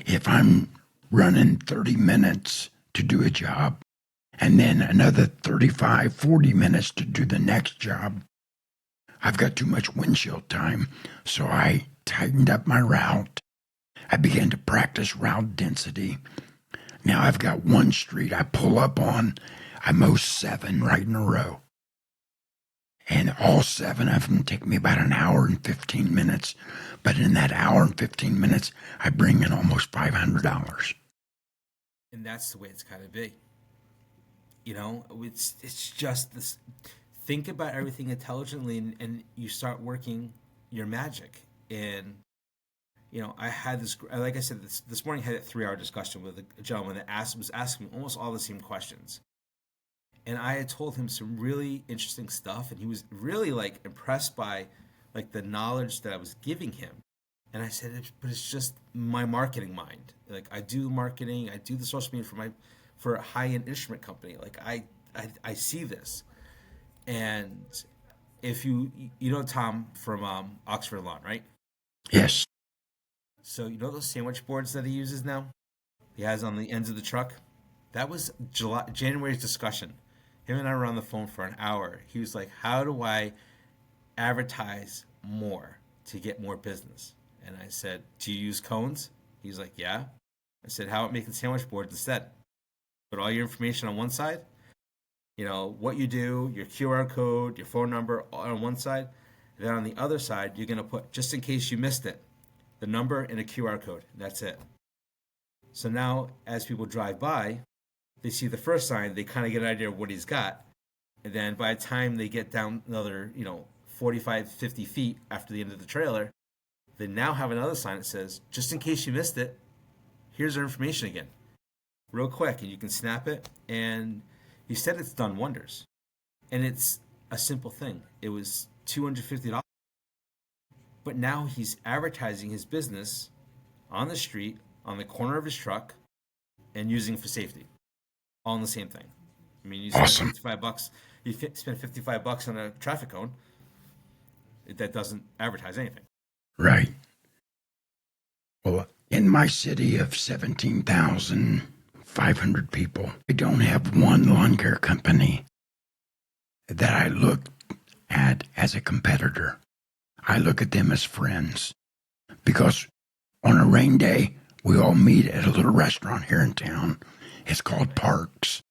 if I'm running 30 minutes to do a job and then another 35, 40 minutes to do the next job, I've got too much windshield time. So I tightened up my route. I began to practice route density. Now I've got one street I pull up on. I mow 7 right in a row. And all 7 of them take me about an hour and 15 minutes. But in that hour and 15 minutes, I bring in almost $500. And that's the way it's got to be. It's just this. Think about everything intelligently, and you start working your magic. And, I had this, like I said, this morning I had a 3-hour discussion with a gentleman that was asking me almost all the same questions. And I had told him some really interesting stuff, and he was really impressed by the knowledge that I was giving him. And I said, but it's just my marketing mind. I do marketing, I do the social media for a high-end instrument company. I see this. And if you know Tom from Oxford Lawn, right? Yes. So those sandwich boards that he uses now? He has on the ends of the truck? That was January's discussion. Him and I were on the phone for an hour. He was like, how do I advertise more to get more business? And I said, do you use cones? He's like, yeah. I said, how about making sandwich boards instead? Put all your information on one side, what you do, your QR code, your phone number on one side. And then on the other side, you're going to put, just in case you missed it, the number and a QR code. That's it. So now as people drive by, they see the first sign, they kind of get an idea of what he's got. And then by the time they get down another, 45, 50 feet after the end of the trailer, they now have another sign that says, just in case you missed it, here's our information again. Real quick, and you can snap it. And he said it's done wonders. And it's a simple thing. It was $250. But now he's advertising his business on the street, on the corner of his truck, and using it for safety. All in the same thing. I mean, you spend $55. You spend $55 on a traffic cone. That doesn't advertise anything. Right. Well, in my city of 17,500 people, I don't have one lawn care company that I look at as a competitor. I look at them as friends. Because on a rain day, we all meet at a little restaurant here in town. It's called Parks.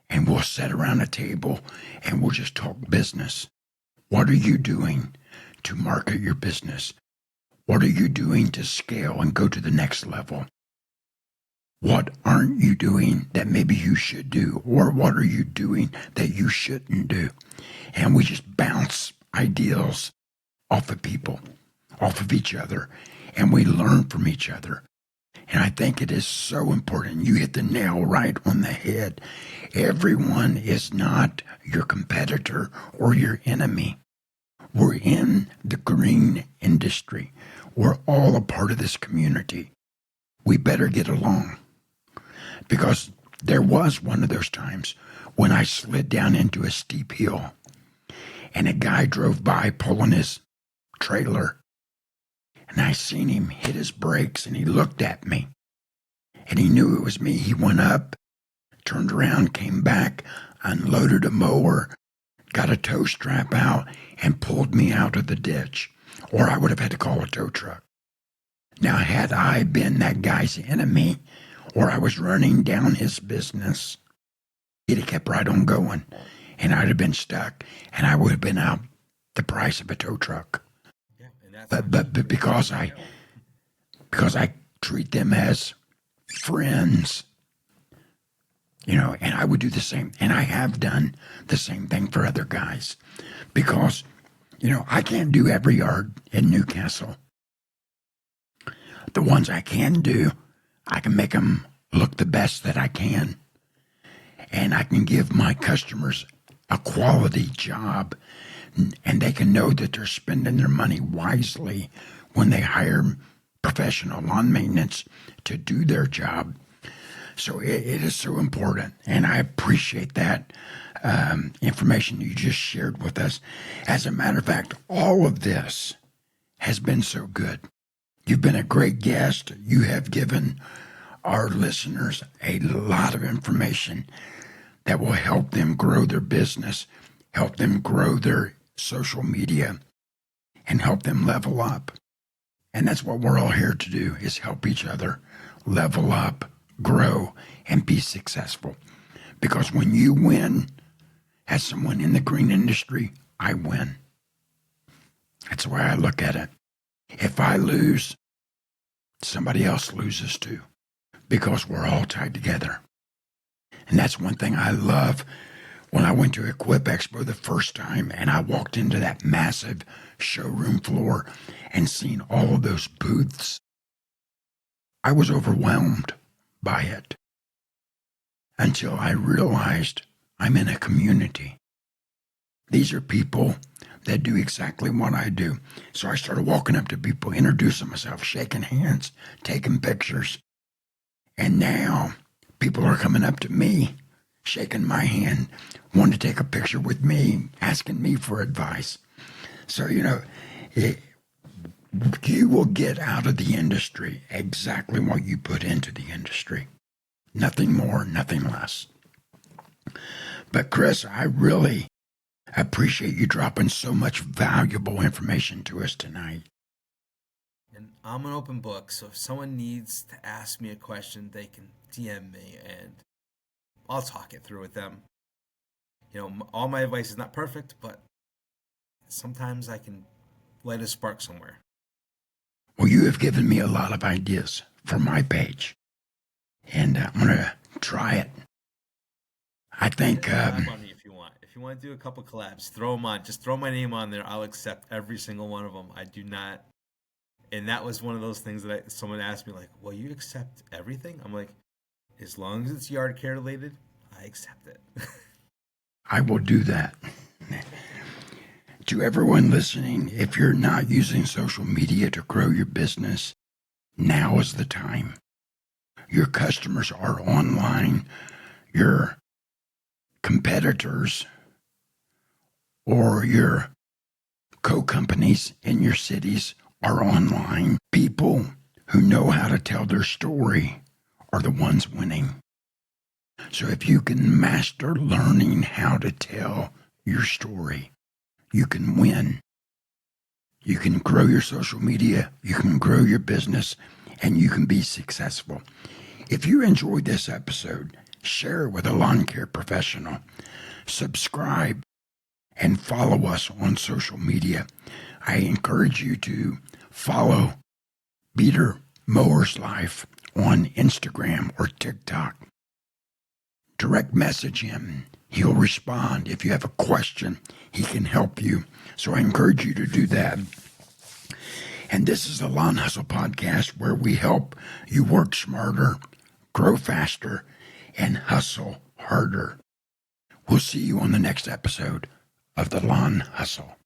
And we'll sit around a table and we'll just talk business. What are you doing to market your business? What are you doing to scale and go to the next level? What aren't you doing that maybe you should do? Or what are you doing that you shouldn't do? And we just bounce ideals off of people, off of each other, and we learn from each other. And I think it is so important. You hit the nail right on the head. Everyone is not your competitor or your enemy. We're in the green industry. We're all a part of this community. We better get along. Because there was one of those times when I slid down into a steep hill and a guy drove by pulling his trailer. And I seen him hit his brakes and he looked at me. And he knew it was me. He went up, turned around, came back, unloaded a mower, got a tow strap out, and pulled me out of the ditch. Or I would have had to call a tow truck. Now, had I been that guy's enemy, or I was running down his business, he'd have kept right on going. And I'd have been stuck, and I would have been out the price of a tow truck. Yeah, and But because I treat them as friends, and I would do the same, and I have done the same thing for other guys, because I can't do every yard in Newcastle. The ones I can do, I can make them look the best that I can, and I can give my customers a quality job, and they can know that they're spending their money wisely when they hire professional lawn maintenance to do their job. So it is so important, and I appreciate that information you just shared with us. As a matter of fact, all of this has been so good. You've been a great guest. You have given our listeners a lot of information that will help them grow their business, help them grow their social media, and help them level up. And that's what we're all here to do, is help each other level up, grow, and be successful. Because when you win, as someone in the green industry, I win. That's the way I look at it. If I lose, somebody else loses too, because we're all tied together. And that's one thing I love. When I went to Equip Expo the first time and I walked into that massive showroom floor and seen all of those booths, I was overwhelmed by it until I realized I'm in a community. These are people that do exactly what I do. So I started walking up to people, introducing myself, shaking hands, taking pictures. And now people are coming up to me, shaking my hand, wanting to take a picture with me, asking me for advice. So, you will get out of the industry exactly what you put into the industry. Nothing more, nothing less. But Chris, I really appreciate you dropping so much valuable information to us tonight. And I'm an open book, so if someone needs to ask me a question, they can DM me and I'll talk it through with them. All my advice is not perfect, but sometimes I can light a spark somewhere. Well, you have given me a lot of ideas for my page, and I'm going to try it. I think... collab on me if you want. If you want to do a couple collabs, throw them on. Just throw my name on there. I'll accept every single one of them. I do not... And that was one of those things that someone asked me, like, well, you accept everything? I'm like, as long as it's yard care related, I accept it. I will do that. To everyone listening, if you're not using social media to grow your business, now is the time. Your customers are online. Your competitors or your co-companies in your cities are online. People who know how to tell their story are the ones winning. So if you can master learning how to tell your story, you can win. You can grow your social media, you can grow your business, and you can be successful. If you enjoyed this episode, share it with a lawn care professional. Subscribe and follow us on social media. I encourage you to Follow Beater Mowers Life on Instagram or TikTok. Direct message him. He'll respond. If you have a question, he can help you. So I encourage you to do that. And this is the Lawn Hustle Podcast, where we help you work smarter, grow faster, and hustle harder. We'll see you on the next episode of the Lawn Hustle.